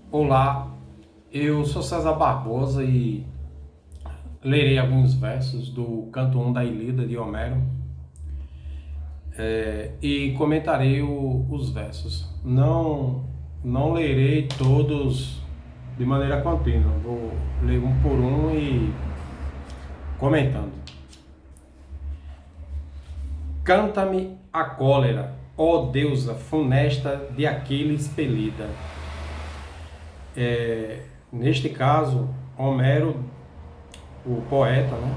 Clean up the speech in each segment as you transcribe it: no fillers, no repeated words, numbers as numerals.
Olá, eu sou César Barbosa e lerei alguns versos do canto 1 da Ilíada de Homero e comentarei os versos. Não lerei todos de maneira contínua, vou ler um por um e comentando. Canta-me a cólera, ó deusa funesta de Aquiles expelida. Neste caso, Homero, o poeta, né?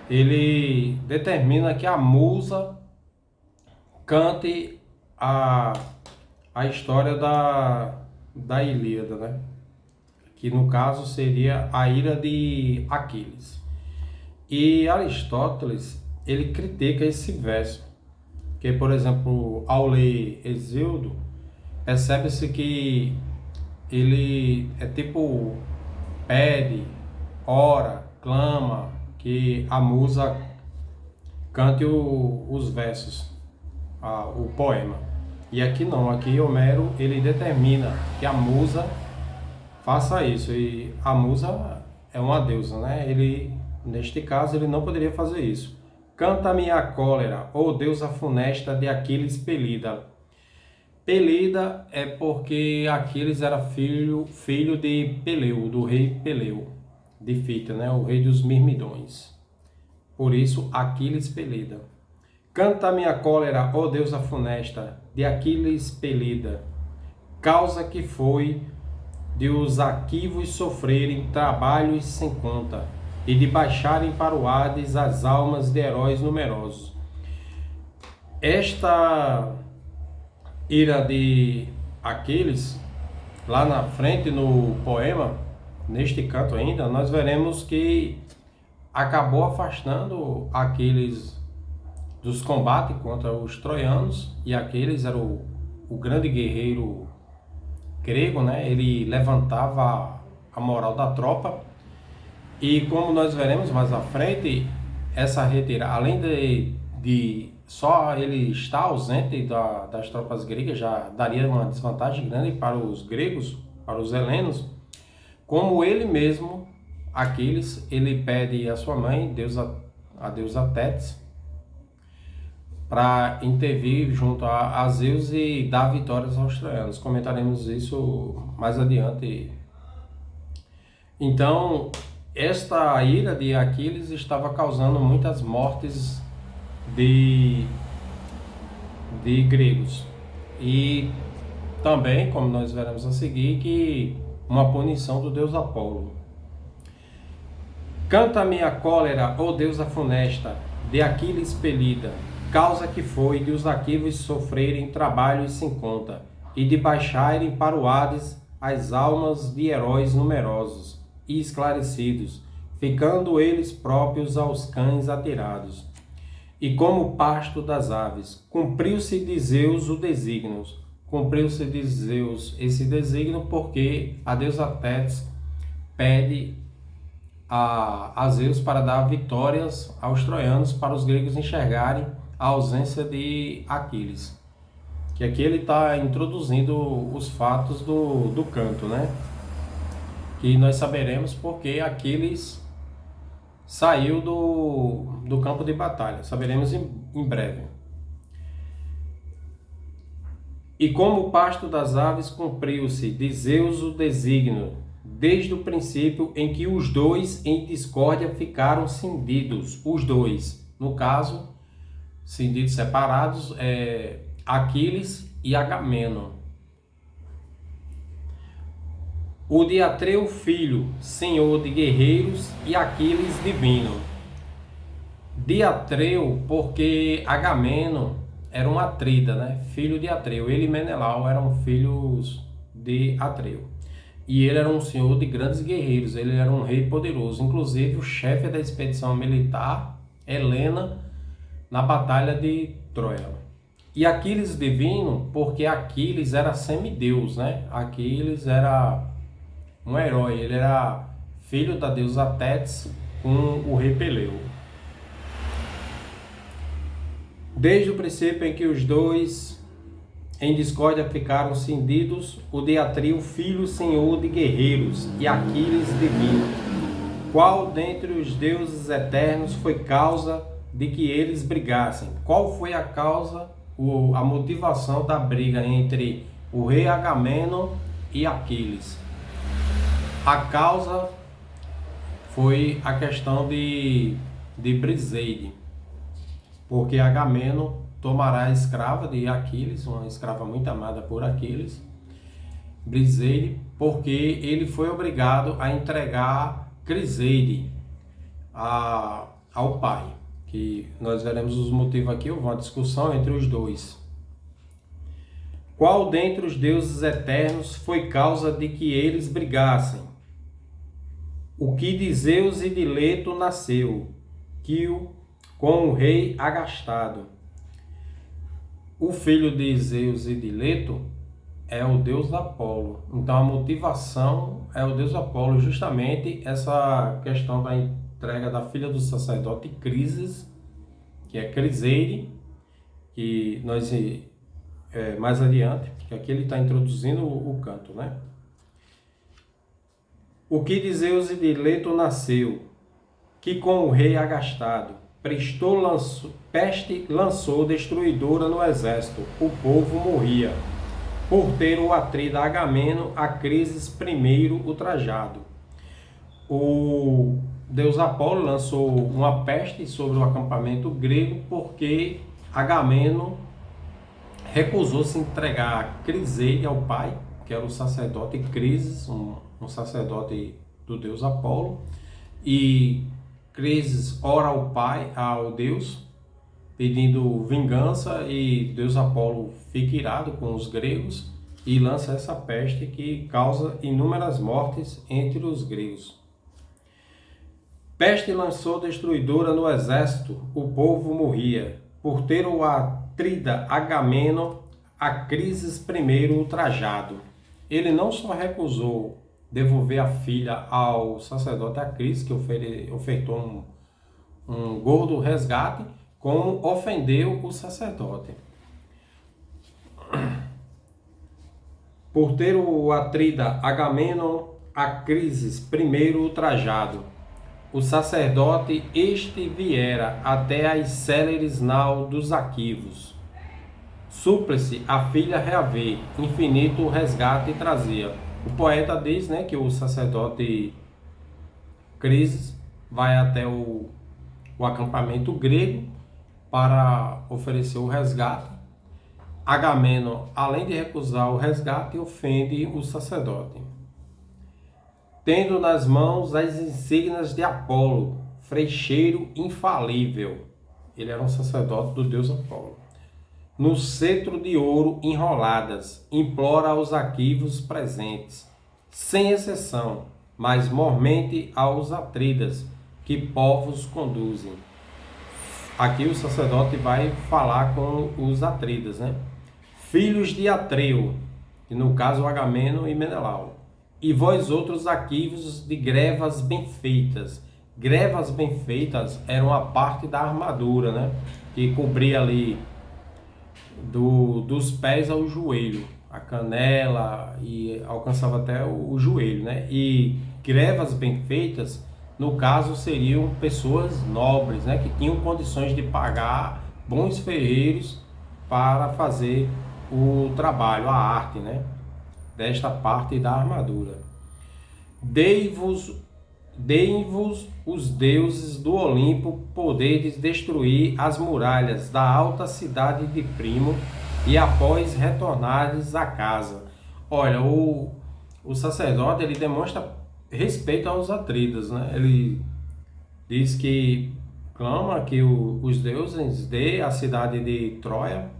Ele determina que a musa cante a história da Ilíada, né? Que no caso seria a ira de Aquiles. E Aristóteles, ele critica esse verso, que, por exemplo, ao ler Hesíodo, percebe-se que ele é tipo pede, ora, clama, que a musa cante os versos, o poema. E aqui não, aqui Homero ele determina que a musa faça isso, e a musa é uma deusa, né? Ele, neste caso, ele não poderia fazer isso. Canta-me a cólera, ó deusa funesta de Aquiles expelida. Pelida é porque Aquiles era filho de Peleu, do rei Peleu, de Fita, né? O rei dos Mirmidões. Por isso, Aquiles Pelida. Canta minha cólera, ó deusa funesta, de Aquiles Pelida, causa que foi de os aquivos sofrerem trabalhos sem conta, e de baixarem para o Hades as almas de heróis numerosos. Esta ira de Aquiles, lá na frente no poema, neste canto ainda, nós veremos que acabou afastando Aquiles dos combates contra os troianos, e Aquiles era o grande guerreiro grego, né? Ele levantava a moral da tropa, e como nós veremos mais à frente, essa retirada, além de só ele estar ausente das tropas gregas, já daria uma desvantagem grande para os gregos, para os helenos, como ele mesmo, Aquiles, ele pede a sua mãe, a deusa Tétis, para intervir junto a Zeus e dar vitórias aos troianos. Comentaremos isso mais adiante. Então, esta ira de Aquiles estava causando muitas mortes de gregos. E também, como nós veremos a seguir, que uma punição do deus Apolo. Canta-me a cólera, ó deusa funesta, de Aquiles expelida, causa que foi de os aquivos sofrerem trabalhos sem conta, e de baixarem para o Hades as almas de heróis numerosos e esclarecidos, ficando eles próprios aos cães atirados. E como pasto das aves, cumpriu-se de Zeus o desígnio. Cumpriu-se de Zeus esse desígnio porque a deusa Tétis pede a Zeus para dar vitórias aos troianos, para os gregos enxergarem a ausência de Aquiles. Que aqui ele está introduzindo os fatos do canto, né? Que nós saberemos porque Aquiles saiu do campo de batalha. Saberemos em breve. E como o pasto das aves cumpriu-se de Zeus o desígnio, desde o princípio em que os dois em discórdia ficaram cindidos. Os dois, no caso, cindidos separados, Aquiles e Agamemnon. O de Atreu filho, senhor de guerreiros, e Aquiles divino. De Atreu, porque Agamemnon era um atrida, né? Filho de Atreu. Ele e Menelau eram filhos de Atreu. E ele era um senhor de grandes guerreiros, ele era um rei poderoso. Inclusive, o chefe da expedição militar, Helena, na batalha de Troia. E Aquiles divino, porque Aquiles era semideus, né? Aquiles era um herói, ele era filho da deusa Tétis com o rei Peleu. Desde o princípio em que os dois Em discórdia ficaram cindidos o de Atreu, filho senhor de guerreiros, e Aquiles divino. Qual dentre os deuses eternos foi causa de que eles brigassem? Qual foi a causa, a motivação da briga entre o rei Agamenon e Aquiles? A causa foi a questão de Briseide, porque Agamenon tomará a escrava de Aquiles, uma escrava muito amada por Aquiles, Briseide, porque ele foi obrigado a entregar Criseide ao pai, que nós veremos os motivos aqui. Houve uma discussão entre os dois. Qual dentre os deuses eternos foi causa de que eles brigassem? O que de Zeus e de Leto nasceu, Quio com o rei agastado. O filho de Zeus e de Leto é o deus Apolo. Então a motivação é o deus Apolo, justamente essa questão da entrega da filha do sacerdote Crises, que é Criseide, que nós mais adiante, que aqui ele está introduzindo o canto, né? O que de Zeus e de Leto nasceu, que com o rei agastado peste lançou destruidora no exército, o povo morria. Por ter o atrida Agamemnon a Crises primeiro ultrajado. O deus Apolo lançou uma peste sobre o acampamento grego porque Agamemnon recusou-se entregar a Criseide ao pai, que era o sacerdote Crises, um sacerdote do deus Apolo, e Crises ora ao pai, ao deus, pedindo vingança, e deus Apolo fica irado com os gregos e lança essa peste que causa inúmeras mortes entre os gregos. Peste lançou destruidora no exército, o povo morria. Por ter o atrida Agamemnon a Crises primeiro ultrajado. Ele não só recusou devolver a filha ao sacerdote Acrises, que ofertou um gordo resgate, como ofendeu o sacerdote. Por ter o atrida Agamemnon a Crises primeiro ultrajado, o sacerdote este viera até as céleres nau dos Aquivos. Súplice a filha reaver, infinito resgate trazia. O poeta diz, né, que o sacerdote Crises vai até o acampamento grego para oferecer o resgate. Agamemnon, além de recusar o resgate, ofende o sacerdote. Tendo nas mãos as insígnias de Apolo, frecheiro infalível. Ele era um sacerdote do deus Apolo. No cetro de ouro enroladas, implora aos aquivos presentes, sem exceção, mas mormente aos atridas, que povos conduzem. Aqui o sacerdote vai falar com os atridas, né? Filhos de Atreu, e no caso Agamemnon e Menelau. E vós outros aquivos de grevas bem feitas. Grevas bem feitas eram a parte da armadura, né? Que cobria ali dos pés ao joelho, a canela, e alcançava até o joelho, né? E grevas bem feitas, no caso, seriam pessoas nobres, né? Que tinham condições de pagar bons ferreiros para fazer o trabalho, a arte, né? Desta parte da armadura. Deem-vos os deuses do Olimpo poderes destruir as muralhas da alta cidade de Primo e após retornares a casa. Olha, o sacerdote, ele demonstra respeito aos atridas, né? Ele diz que clama que os deuses dê a cidade de Troia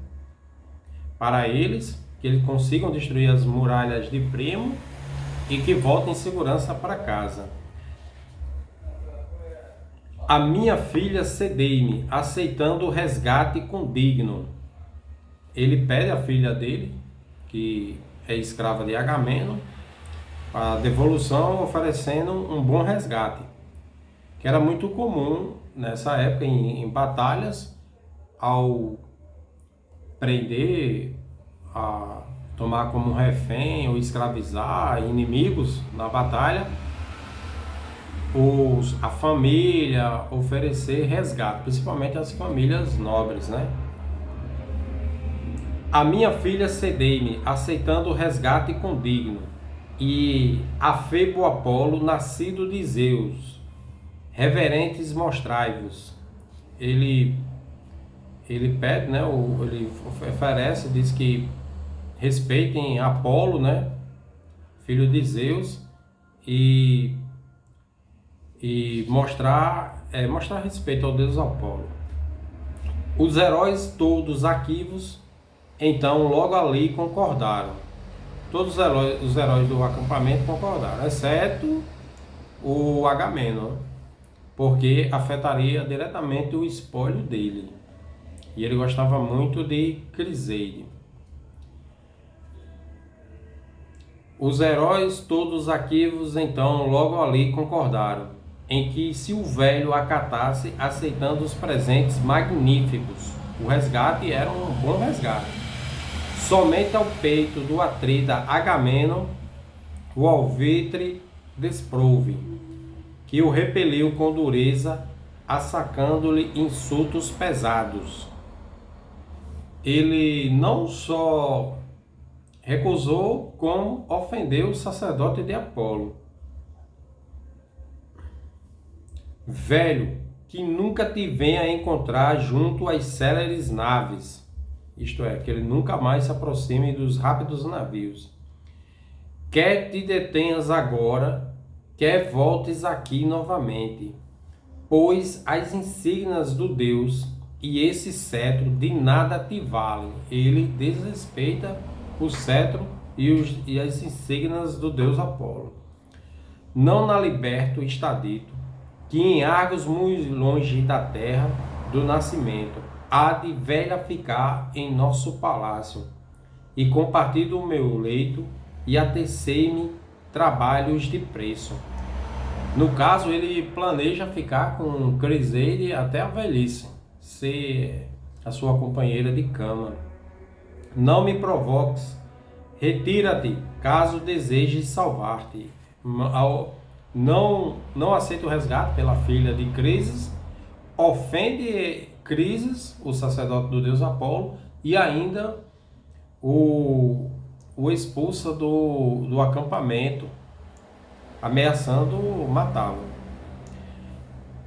para eles, que eles consigam destruir as muralhas de Primo e que voltem em segurança para casa. A minha filha cedei-me, aceitando o resgate condigno. Ele pede a filha dele, que é escrava de Agamemnon, a devolução, oferecendo um bom resgate, que era muito comum nessa época em batalhas, ao prender a tomar como refém ou escravizar inimigos na batalha, a família oferecer resgate, principalmente as famílias nobres, né? A minha filha cedei-me, aceitando o resgate condigno, e a Febo Apolo, nascido de Zeus, reverentes mostrai-vos. Ele pede, né? Ele oferece, diz que respeitem Apolo, né? Filho de Zeus, e mostrar respeito ao deus Apolo. Os heróis todos aquivos, então, logo ali concordaram. Todos os heróis do acampamento concordaram, exceto o Agamemnon, porque afetaria diretamente o espólio dele. E ele gostava muito de Criseide. Os heróis todos aquivos, então, logo ali concordaram em que se o velho acatasse, aceitando os presentes magníficos, o resgate era um bom resgate. Somente ao peito do atrida Agamemnon o alvitre desprove, que o repeliu com dureza, assacando-lhe insultos pesados. Ele não só recusou, como ofendeu o sacerdote de Apolo. Velho, que nunca te venha encontrar junto às céleres naves, isto é, que ele nunca mais se aproxime dos rápidos navios. Quer te detenhas agora, quer voltes aqui novamente, pois as insígnias do Deus e esse cetro de nada te valem. Ele desrespeita o cetro e as insígnias do Deus Apolo. Não na liberto está dito, que em Argos muito longe da terra do nascimento, há de velha ficar em nosso palácio, e compartilho o meu leito, e atecei-me trabalhos de preço. No caso, ele planeja ficar com Criseide até a velhice, ser a sua companheira de cama. Não me provoques, retira-te, caso desejes salvar-te. Não aceita o resgate pela filha de Crises, ofende Crises, o sacerdote do deus Apolo, e ainda o expulsa do acampamento, ameaçando matá-lo.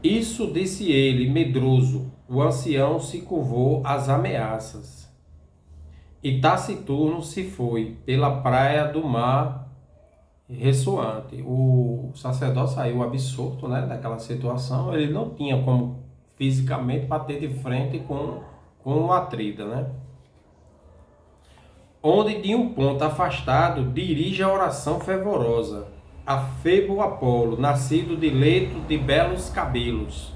Isso disse ele, medroso. O ancião se curvou às ameaças, e taciturno se foi pela praia do mar ressoante. O sacerdote saiu absorto, né, daquela situação. Ele não tinha como fisicamente bater de frente com o Atrida, né? Onde de um ponto afastado dirige a oração fervorosa a Febo Apolo, nascido de leito de belos cabelos.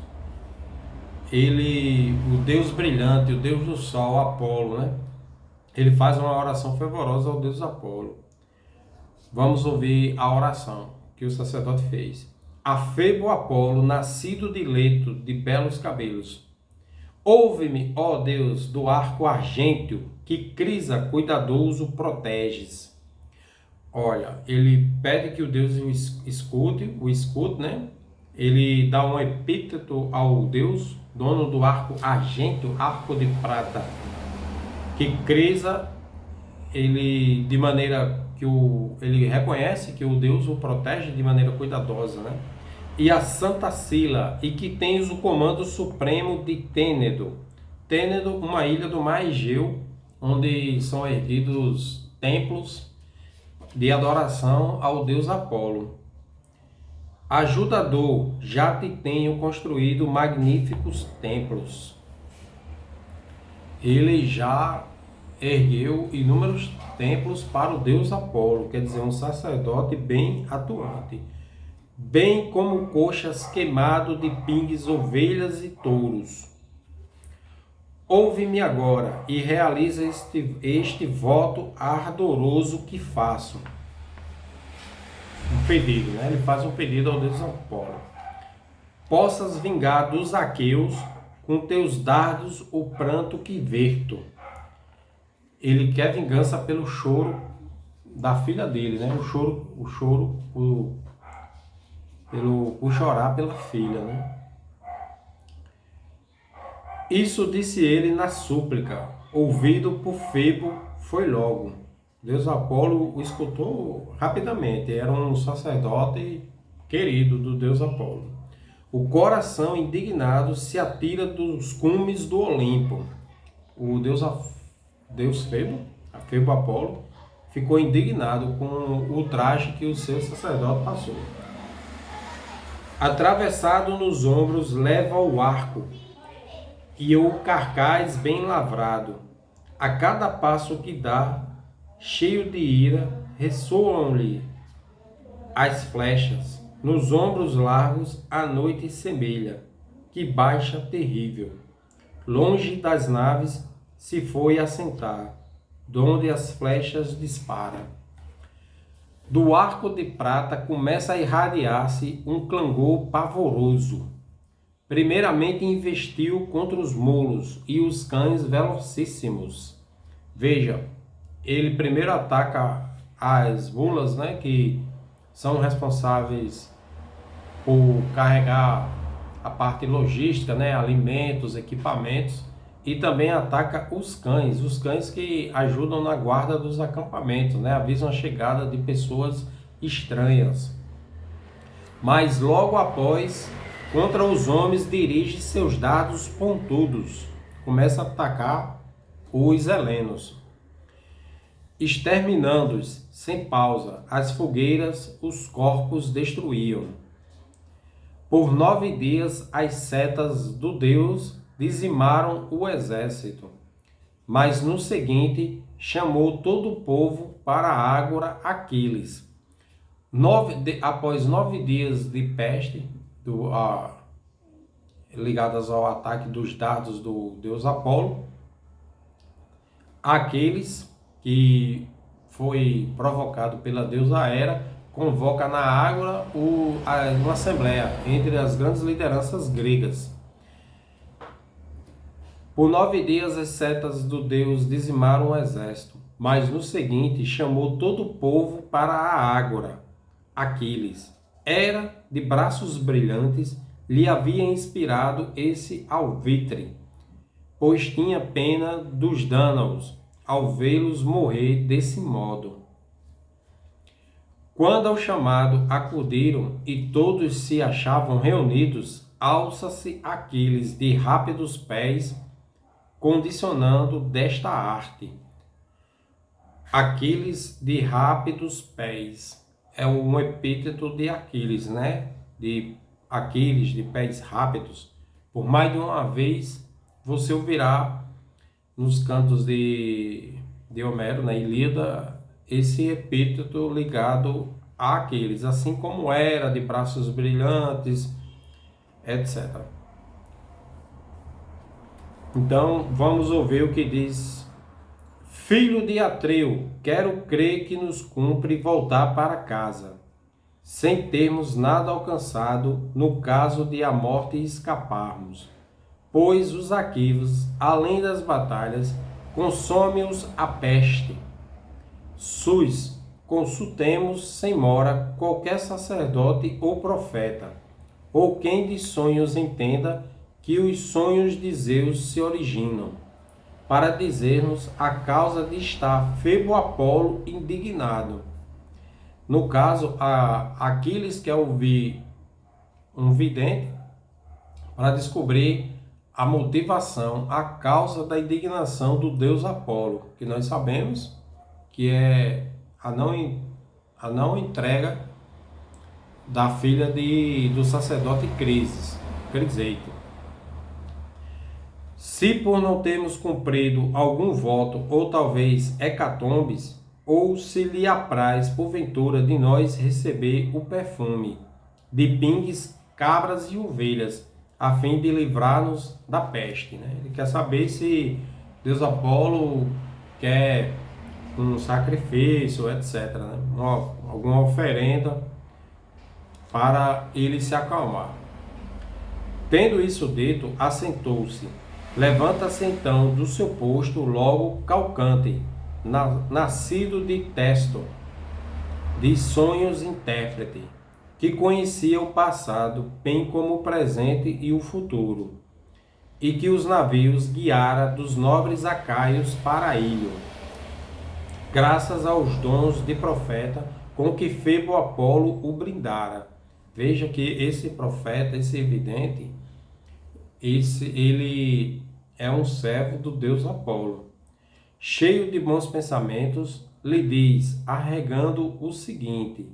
Ele, o deus brilhante, o deus do sol, Apolo, né? Ele faz uma oração fervorosa ao deus Apolo. Vamos ouvir a oração que o sacerdote fez. A Febo Apolo, nascido de leito de belos cabelos. Ouve-me, ó Deus do arco argênteo, que Crisa cuidadoso proteges. Olha, ele pede que o Deus o escute, né? Ele dá um epíteto ao Deus, dono do arco argênteo, arco de prata, que Crisa, ele de maneira que ele reconhece que o Deus o protege de maneira cuidadosa, né? E a Santa Sila, e que tens o comando supremo de Tênedo. Tênedo, uma ilha do mar Egeu, onde são erguidos templos de adoração ao deus Apolo. Ajudador, já te tenho construído magníficos templos. Ele já ergueu inúmeros templos para o deus Apolo, quer dizer, um sacerdote bem atuante, bem como coxas queimado de pingues, ovelhas e touros. Ouve-me agora e realiza este voto ardoroso que faço. Um pedido, né? Ele faz um pedido ao deus Apolo. Possas vingar dos aqueus com teus dardos o pranto que verto. ele quer vingança pelo choro da filha dele, né? Por chorar pela filha, né? Isso disse ele na súplica, ouvido por Febo foi logo. Deus Apolo o escutou rapidamente, era um sacerdote querido do Deus Apolo. O coração indignado se atira dos cumes do Olimpo. O Deus Febo, a Febo Apolo, ficou indignado com o traje que o seu sacerdote passou. Atravessado nos ombros leva o arco e o carcaz bem lavrado. A cada passo que dá, cheio de ira, ressoam-lhe as flechas. Nos ombros largos a noite semelha, que baixa terrível. Longe das naves se foi assentar, donde as flechas disparam. Do arco de prata começa a irradiar-se um clangor pavoroso. Primeiramente investiu contra os mulos e os cães velocíssimos. Veja, ele primeiro ataca as mulas, né, que são responsáveis por carregar a parte logística, né, alimentos, equipamentos, e também ataca os cães que ajudam na guarda dos acampamentos, né, avisam a chegada de pessoas estranhas. Mas logo após, contra os homens dirige seus dardos pontudos, começa a atacar os helenos, exterminando-os sem pausa. As fogueiras os corpos destruíam. Por 9 dias as setas do Deus dizimaram o exército, mas no seguinte chamou todo o povo para a ágora Aquiles. Após 9 dias de peste, ligadas ao ataque dos dardos do deus Apolo, Aquiles, que foi provocado pela deusa Hera, convoca na ágora uma assembleia entre as grandes lideranças gregas. Por 9 dias as setas do deus dizimaram o exército, mas no seguinte chamou todo o povo para a ágora. Aquiles, Hera de braços brilhantes, lhe havia inspirado esse alvitre, pois tinha pena dos dânaos ao vê-los morrer desse modo. Quando ao chamado acudiram e todos se achavam reunidos, alça-se Aquiles de rápidos pés, condicionando desta arte. Aquiles de rápidos pés é um epíteto de Aquiles, né? De Aquiles, de pés rápidos. Por mais de uma vez você ouvirá nos cantos de Homero, na Ilíada, esse epíteto ligado a Aquiles, assim como Hera de braços brilhantes, etc. Então, vamos ouvir o que diz: Filho de Atreu, quero crer que nos cumpre voltar para casa, sem termos nada alcançado no caso de a morte escaparmos, pois os aquivos, além das batalhas, consome-os a peste. Consultemos sem mora qualquer sacerdote ou profeta, ou quem de sonhos entenda que os sonhos de Zeus se originam, para dizer-nos a causa de estar Febo Apolo indignado. No caso, Aquiles quer ouvir um vidente para descobrir a motivação, a causa da indignação do deus Apolo, que nós sabemos que é a não entrega da filha do sacerdote Criseito. Se por não termos cumprido algum voto, ou talvez hecatombes, ou se lhe apraz, porventura, de nós receber o perfume de pingues, cabras e ovelhas, a fim de livrar-nos da peste, né? Ele quer saber se Deus Apolo quer um sacrifício, etc., né? Alguma oferenda para ele se acalmar. Tendo isso dito, assentou-se Levanta-se então do seu posto logo Calcante, nascido de Testo, de sonhos intérprete, que conhecia o passado, bem como o presente e o futuro, e que os navios guiara dos nobres acaios para a ilha, graças aos dons de profeta com que Febo Apolo o brindara. Veja que esse profeta, esse evidente, ele é um servo do deus Apolo. Cheio de bons pensamentos, lhe diz, arengando o seguinte,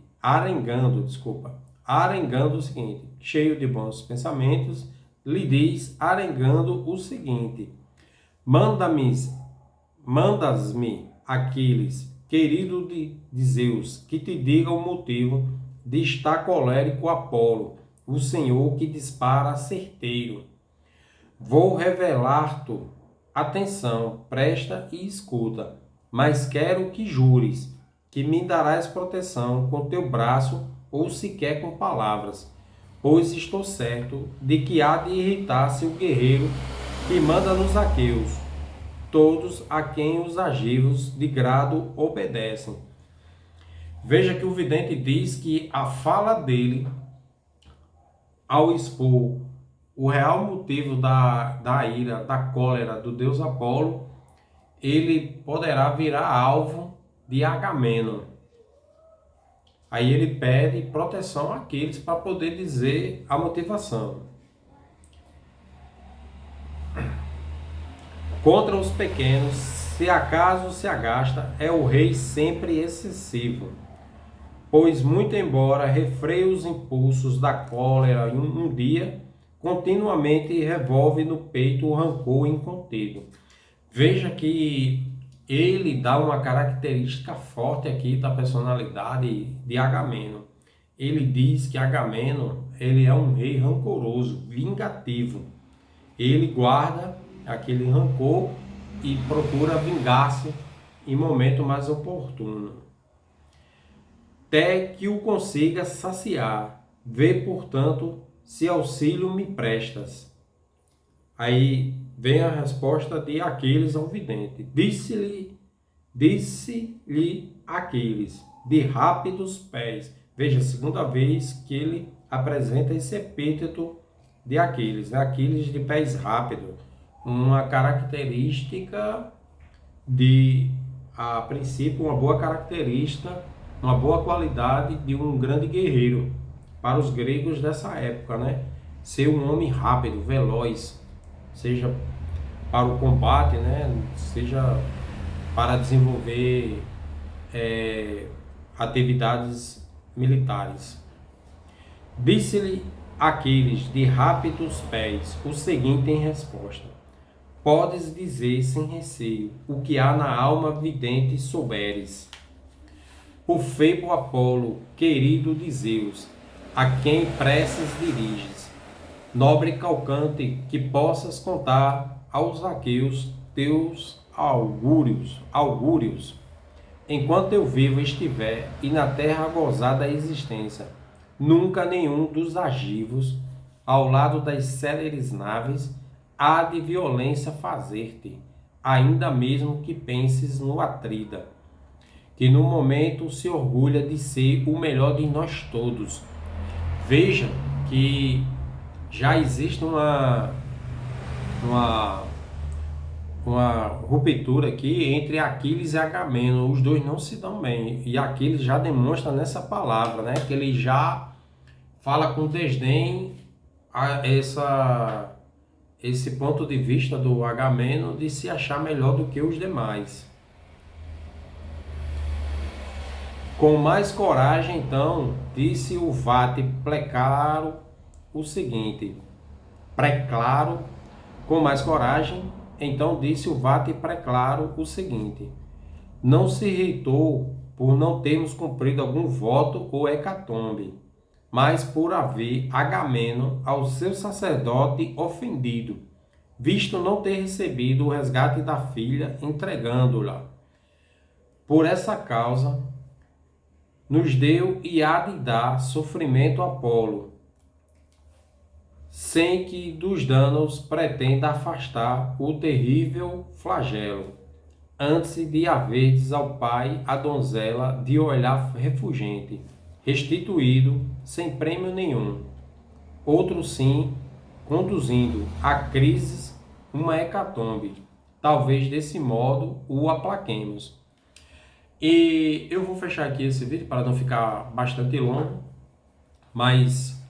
cheio de bons pensamentos, lhe diz, arengando o seguinte, mandas-me, Aquiles, querido de Zeus, que te diga o motivo de estar colérico Apolo, o senhor que dispara certeiro. Vou revelar-te, atenção, presta e escuta, mas quero que jures que me darás proteção com teu braço ou sequer com palavras, pois estou certo de que há de irritar-se o guerreiro que manda nos aqueus, todos a quem os argivos de grado obedecem. Veja que o vidente diz que a fala dele, ao expor o real motivo da ira, da cólera do deus Apolo, ele poderá virar alvo de Agamemnon. Aí ele pede proteção àqueles para poder dizer a motivação. Contra os pequenos, se acaso se agasta, é o rei sempre excessivo, pois muito embora refreie os impulsos da cólera em um dia, continuamente revolve no peito o rancor incontido. Veja que ele dá uma característica forte aqui da personalidade de Agamemnon. Ele diz que Agamemnon, ele é um rei rancoroso, vingativo. Ele guarda aquele rancor e procura vingar-se em momento mais oportuno, até que o consiga saciar. Vê, portanto, se auxílio me prestas. Aí vem a resposta de Aquiles ao vidente. Disse-lhe Aquiles, de rápidos pés. Veja, a segunda vez que ele apresenta esse epíteto de Aquiles, né? Aquiles de pés rápidos, uma característica a princípio, uma boa característica, uma boa qualidade de um grande guerreiro para os gregos dessa época, né? Ser um homem rápido, veloz, seja para o combate, né? Seja para desenvolver atividades militares. Disse-lhe Aquiles, de rápidos pés, o seguinte em resposta: podes dizer sem receio o que há na alma vidente souberes. Por Febo Apolo, querido de Zeus, a quem preces diriges, nobre Calcante, que possas contar aos aqueus teus augúrios, enquanto eu vivo estiver e na terra gozar da existência, nunca nenhum dos argivos, ao lado das céleres naves, há de violência fazer-te, ainda mesmo que penses no Atrida, que no momento se orgulha de ser o melhor de nós todos. Veja que já existe uma ruptura aqui entre Aquiles e Agamemnon. Os dois não se dão bem. E Aquiles já demonstra nessa palavra, né, que ele já fala com desdém esse ponto de vista do Agamemnon de se achar melhor do que os demais. Com mais coragem, então, disse o Vate Preclaro o seguinte. Com mais coragem, então disse o Vate Preclaro o seguinte: não se irritou por não termos cumprido algum voto ou hecatombe, mas por haver Agamemnon ao seu sacerdote ofendido, visto não ter recebido o resgate da filha, entregando-la. Por essa causa, nos deu e há de dar sofrimento a Apolo, sem que dos danos pretenda afastar o terrível flagelo, antes de haverdes ao pai a donzela de olhar refulgente, restituído sem prêmio nenhum, outro sim, conduzindo a crises uma hecatombe. Talvez desse modo o aplaquemos. E eu vou fechar aqui esse vídeo para não ficar bastante longo, mas